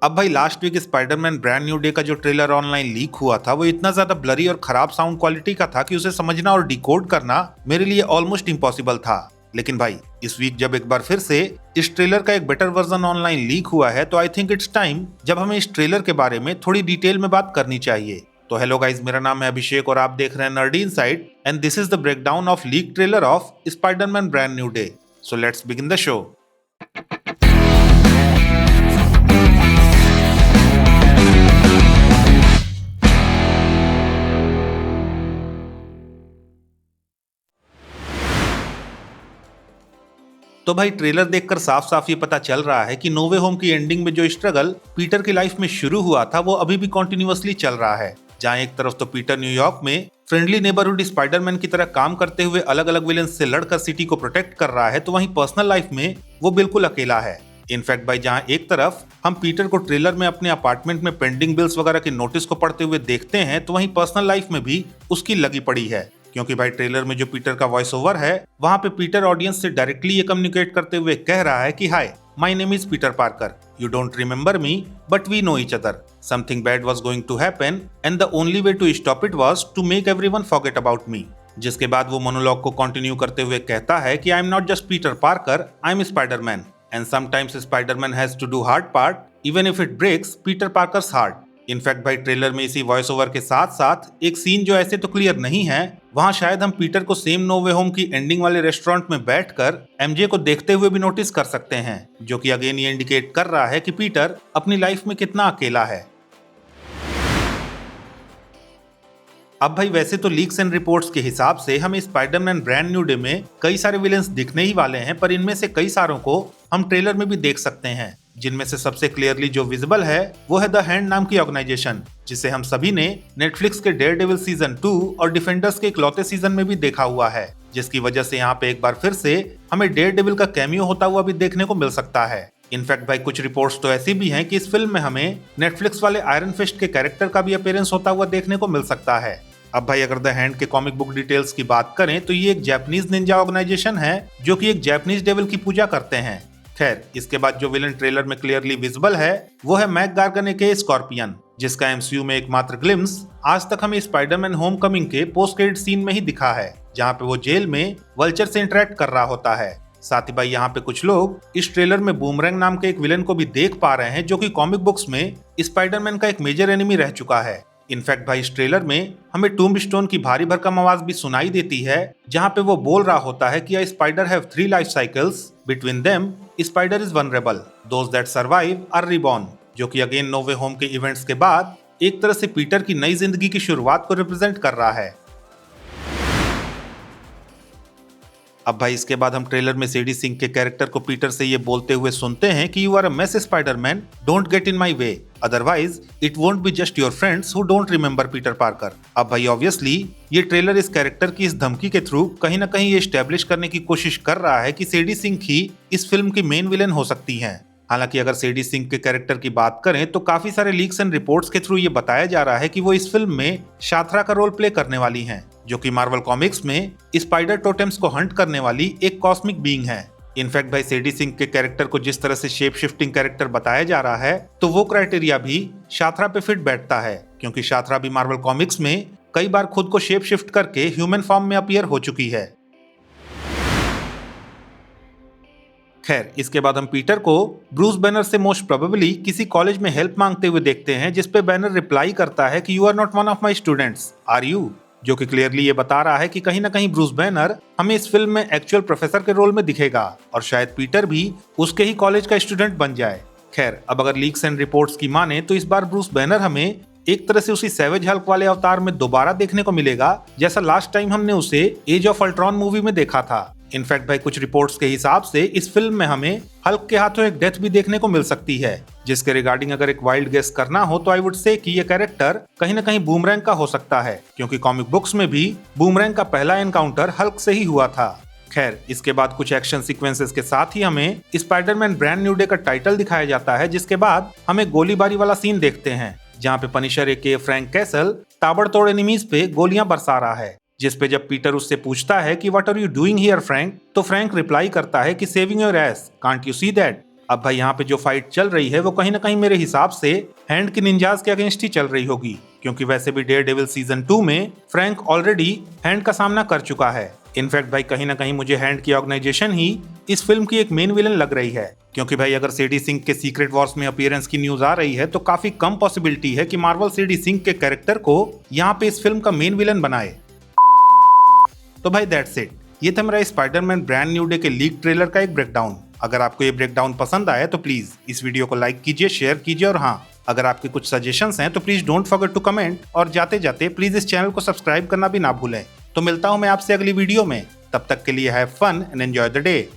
अब भाई last week Spiderman brand new day का जो ट्रेलर ऑनलाइन लीक हुआ था वो इतना ज्यादा ब्लरी और खराब साउंड क्वालिटी का था कि उसे समझना और डिकोड करना मेरे लिए ऑलमोस्ट इम्पॉसिबल था। लेकिन भाई इस वीक जब एक बार फिर से इस ट्रेलर का एक बेटर वर्जन ऑनलाइन लीक हुआ है तो आई थिंक इट्स टाइम जब हमें इस ट्रेलर के बारे में थोड़ी डिटेल में बात करनी चाहिए। तो हेलो गाइस, मेरा नाम है अभिषेक और आप देख रहे हैं nerdy inside and this is the breakdown of leak trailer of Spiderman brand new day. So let's begin the show. तो भाई ट्रेलर देखकर साफ साफ ये पता चल रहा है कि नो वे होम की एंडिंग में जो स्ट्रगल पीटर की लाइफ में शुरू हुआ था वो अभी भी कंटिन्यूअसली चल रहा है। जहां एक तरफ तो पीटर न्यूयॉर्क में फ्रेंडली नेबरहुड स्पाइडरमैन की तरह काम करते हुए अलग अलग विलेंस से लड़कर सिटी को प्रोटेक्ट कर रहा है, तो वहीं पर्सनल लाइफ में वो बिल्कुल अकेला है। इनफैक्ट भाई जहां एक तरफ हम पीटर को ट्रेलर में अपने अपार्टमेंट में पेंडिंग बिल्स वगैरह के नोटिस को पढ़ते हुए देखते हैं, तो वहीं पर्सनल लाइफ में भी उसकी लगी पड़ी है। क्योंकि भाई ट्रेलर में जो पीटर का वॉइस ओवर है वहां पे पीटर ऑडियंस से डायरेक्टली ये कम्युनिकेट करते हुए कह रहा है कि hi, my name is Peter Parker, you don't remember me but we know each other, something bad was going to happen and the only way to stop it was to make everyone forget about me. जिसके बाद वो monologue को continue करते हुए कहता है कि I am not just Peter Parker, I am Spiderman and sometimes Spiderman has to do hard part even if it breaks Peter Parker's heart. In fact भाई ट्रेलर में इसी वॉइस ओवर के साथ साथ एक सीन जो ऐसे तो क्लियर नहीं है, वहां शायद हम पीटर को सेम नो वे होम की एंडिंग वाले रेस्टोरेंट में बैठकर एमजे को देखते हुए भी नोटिस कर सकते हैं, जो कि अगेन ये इंडिकेट कर रहा है कि पीटर अपनी लाइफ में कितना अकेला है। अब भाई वैसे तो लीक्स एंड रिपोर्ट्स के हिसाब से हमें स्पाइडरमैन ब्रांड न्यू डे में कई सारे विलेंस दिखने ही वाले हैं, पर इनमें से कई सारों को हम ट्रेलर में भी देख सकते हैं, जिनमें से सबसे क्लियरली जो विजिबल है वो है द हैंड नाम की ऑर्गेनाइजेशन, जिसे हम सभी ने नेटफ्लिक्स के डेयरडेविल सीजन 2 और डिफेंडर्स के इकलौते सीजन में भी देखा हुआ है, जिसकी वजह से यहाँ पे एक बार फिर से हमें डेयरडेविल का कैमियो होता हुआ भी देखने को मिल सकता है। इनफैक्ट भाई कुछ रिपोर्ट्स तो ऐसी भी हैं कि इस फिल्म में हमें नेटफ्लिक्स वाले आयरन फिस्ट के कैरेक्टर का भी अपीयरेंस होता हुआ देखने को मिल सकता है। अब भाई अगर द हैंड के कॉमिक बुक डिटेल्स की बात करें तो ये एक जापानीज निंजा ऑर्गेनाइजेशन है जो कि एक जापानीज डेविल की पूजा करते हैं। खैर, इसके बाद जो विलन ट्रेलर में क्लियरली विजिबल है वो है मैक गार्गन के स्कॉर्पियन, जिसका एमसीयू में एकमात्र ग्लिम्स आज तक हमें स्पाइडरमैन होमकमिंग के पोस्ट क्रेडिट सीन में ही दिखा है, जहां पे वो जेल में वल्चर से इंटरेक्ट कर रहा होता है। साथ ही भाई यहाँ पे कुछ लोग इस ट्रेलर में बूमरैंग नाम के एक विलन को भी देख पा रहे हैं, जो कि कॉमिक बुक्स में स्पाइडरमैन का एक मेजर एनिमी रह चुका है। इनफैक्ट भाई इस ट्रेलर में हमें टूम्बस्टोन की भारी भरकम आवाज भी सुनाई देती है, जहां पे वो बोल रहा होता है कि spider have 3 life cycles, between them spider is vulnerable, those that survive are reborn, जो कि अगेन नो वे होम के इवेंट्स के बाद एक तरह से पीटर की नई जिंदगी की शुरुआत को रिप्रेजेंट कर रहा है। अब भाई इसके बाद हम ट्रेलर में सेडी सिंह के कैरेक्टर को पीटर से ये बोलते हुए सुनते हैं कि you are a mess Spiderman, don't get in my way, otherwise it won't be just your friends who don't remember Peter Parker. अब भाई ऑब्वियसली ये ट्रेलर इस कैरेक्टर की इस धमकी के थ्रू कहीं ना कहीं ये एस्टेब्लिश करने की कोशिश कर रहा है कि सेडी सिंह ही इस फिल्म की मेन विलेन हो सकती हैं। हालांकि अगर सेडी सिंह के कैरेक्टर की बात करें तो काफी सारे लीक्स एंड रिपोर्ट्स के थ्रू ये बताया जा रहा है कि वो इस फिल्म में शाथरा का रोल प्ले करने वाली हैं, जो कि मार्वल कॉमिक्स में स्पाइडर टोटेम्स को हंट करने वाली एक कॉस्मिक बीइंग है। इनफैक्ट भाई सेडी सिंह के कैरेक्टर को जिस तरह से शेप शिफ्टिंग कैरेक्टर बताया जा रहा है तो वो क्राइटेरिया भी शाथरा पे फिट बैठता है, क्योंकि शाथरा भी मार्वल कॉमिक्स में कई बार खुद को शेप शिफ्ट करके ह्यूमन फॉर्म में अपीयर हो चुकी है। खैर, इसके बाद हम पीटर को ब्रूस बैनर से मोस्ट प्रोबेबली किसी कॉलेज में हेल्प मांगते हुए देखते हैं, जिसपे बैनर रिप्लाई करता है कि you are not one of my students, are you, जो कि क्लियरली ये बता रहा है कि कहीं ना कहीं ब्रूस बैनर हमें इस फिल्म में एक्चुअल प्रोफेसर के रोल में दिखेगा और शायद पीटर भी उसके ही कॉलेज का स्टूडेंट बन जाए। खैर, अब अगर लीक्स एंड रिपोर्ट्स की माने तो इस बार ब्रूस बैनर हमें एक तरह से उसी सैवेज हल्क वाले अवतार में दोबारा देखने को मिलेगा, जैसा लास्ट टाइम हमने उसे एज ऑफ अल्ट्रॉन मूवी में देखा था। इनफैक्ट भाई कुछ रिपोर्ट्स के हिसाब से इस फिल्म में हमें हल्क के हाथों एक डेथ भी देखने को मिल सकती है, जिसके रिगार्डिंग अगर एक वाइल्ड गेस करना हो तो आई वुड से कि ये कैरेक्टर कहीं ना कहीं बूमरैंग का हो सकता है, क्योंकि कॉमिक बुक्स में भी बूमरैंग का पहला एनकाउंटर हल्क से ही हुआ था। खैर, इसके बाद कुछ एक्शन सीक्वेंसेस के साथ ही हमें स्पाइडरमैन ब्रांड न्यू डे का टाइटल दिखाया जाता है, जिसके बाद हमें गोलीबारी वाला सीन देखते हैं, जहाँ पे पनिशर एके फ्रैंक कैसल ताबड़तोड़ एनिमीज पे गोलियां बरसा रहा है, जिस पे जब पीटर उससे पूछता है कि what are you doing here Frank, तो फ्रैंक रिप्लाई करता है कि saving your ass, can't you see that, अब भाई यहाँ पे जो फाइट चल रही है वो कहीं ना कहीं मेरे हिसाब से हैंड की निंजास के अगेंस्ट ही चल रही होगी, क्योंकि वैसे भी डेयरडेविल सीजन 2 में फ्रैंक ऑलरेडी हैंड का सामना कर चुका है। इनफैक्ट भाई कहीं ना कहीं मुझे हैंड की ऑर्गेनाइजेशन ही इस फिल्म की एक मेन विलन लग रही है, क्योंकि भाई अगर सीडी सिंह के सीक्रेट वॉर्स में अपीयरेंस की न्यूज आ रही है तो काफी कम पॉसिबिलिटी है कि मार्वल सीडी सिंह के कैरेक्टर को यहाँ पे इस फिल्म का मेन विलन बनाए। तो भाई दैट्स इट, ये था मेरा स्पाइडरमैन ब्रांड न्यू डे के लीक ट्रेलर का एक ब्रेकडाउन। अगर आपको ये ब्रेकडाउन पसंद आया तो प्लीज इस वीडियो को लाइक कीजिए, शेयर कीजिए, और हाँ, अगर आपके कुछ सजेशंस हैं तो please don't forget to comment, और जाते जाते प्लीज इस चैनल को सब्सक्राइब करना भी ना भूलें। तो मिलता हूं मैं आपसे अगली वीडियो में, तब तक के लिए have fun and enjoy the day.